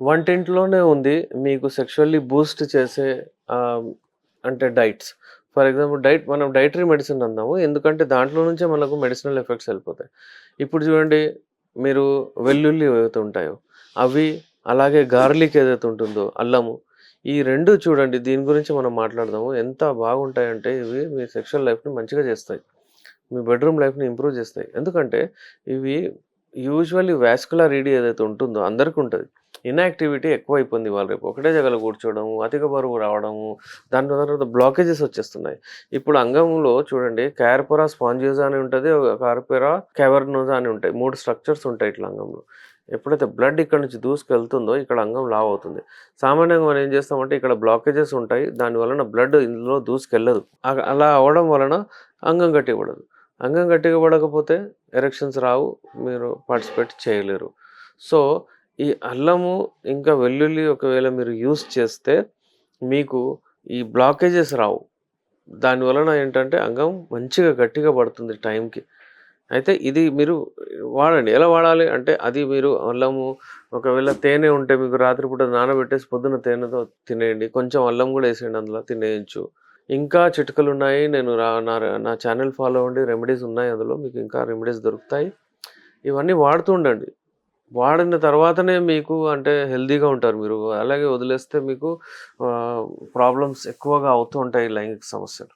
వంటింట్లోనే ఉంది. మీకు sexually Boost చేసే ఆహ్, అంటే డైట్స్. ఫర్ ఎగ్జాంపుల్ మనం డైటరీ మెడిసిన్ అందాము. ఎందుకంటే దాంట్లో నుంచే మనకు మెడిసినల్ ఎఫెక్ట్స్ ఎళ్ళిపోతాయి. ఇప్పుడు చూడండి మీరు వెల్లుల్లి ఏవైతే ఉంటాయో అవి, అలాగే గార్లిక్ ఏదైతే ఉంటుందో అల్లము, ఈ 2 చూడండి దీని గురించి మనం మాట్లాడదాము. ఎంత బాగుంటాయంటే ఇవి మీ సెక్షువల్ లైఫ్‌ని మంచిగా చేస్తాయి. మీ బెడ్‌రూమ్ లైఫ్‌ని ఇంప్రూవ్ చేస్తాయి. ఎందుకంటే ఇవి యూజువల్లీ వాస్కులర్ ఈడీ ఏదైతే ఉంటుందో అందరికుంటది. ఇన్‌యాక్టివిటీ ఎక్కువైపోయింది ఇవాళ రేపు. ఒకటే జగల కూర్చోవడము, అధిక బరువు రావడము, దాని తర్వాత బ్లాకేజెస్ వచ్చేస్తున్నాయి. ఇప్పుడు అంగంలో చూడండి కార్పోరా స్పాంజియోసా అని ఉంటది. కార్పోరా క్యావర్నోసా అని ఉంటాయి. 3 స్ట్రక్చర్స్ ఉంటాయి ఇట్లా అంగంలో. ఎప్పుడైతే బ్లడ్ ఇక్కడ నుంచి దూసుకెళ్తుందో ఇక్కడ అంగం లావు అవుతుంది. సామాన్యంగా మనం ఏం చేస్తామంటే ఇక్కడ బ్లాకేజెస్ ఉంటాయి. దాని వలన బ్లడ్ ఇందులో దూసుకెళ్ళదు. అలా అవ్వడం వలన అంగం గట్టిగా పడదు. అంగం గట్టిగా పడకపోతే ఎరెక్షన్స్ రావు. మీరు పార్టిసిపేట్ చేయలేరు. సో, ఈ అల్లము ఇంకా వెల్లుల్లి ఒకవేళ మీరు యూజ్ చేస్తే మీకు ఈ బ్లాకేజెస్ రావు. దాని వలన ఏంటంటే అంగం మంచిగా గట్టిగా పడుతుంది టైంకి. అయితే ఇది మీరు వాడండి. ఎలా వాడాలి అంటే అది మీరు అల్లము ఒకవేళ తేనె ఉంటే మీకు రాత్రిపూట నానబెట్టేసి పొద్దున్న తేనెతో తినేయండి. కొంచెం అల్లం గూడా ఏసేయండి అందులో తినేయొచ్చు. ఇంకా చిట్కలున్నాయి. నేను రా నా నా ఛానెల్ ఫాలో అవ్వండి. రెమెడీస్ ఉన్నాయి అందులో. మీకు ఇంకా రెమెడీస్ దొరుకుతాయి. ఇవన్నీ వాడుతూ ఉండండి. వాడిన తర్వాతనే మీకు అంటే హెల్తీగా ఉంటారు మీరు. అలాగే వదిలేస్తే మీకు ప్రాబ్లమ్స్ ఎక్కువగా అవుతూ ఉంటాయి లైంగిక సమస్యలు.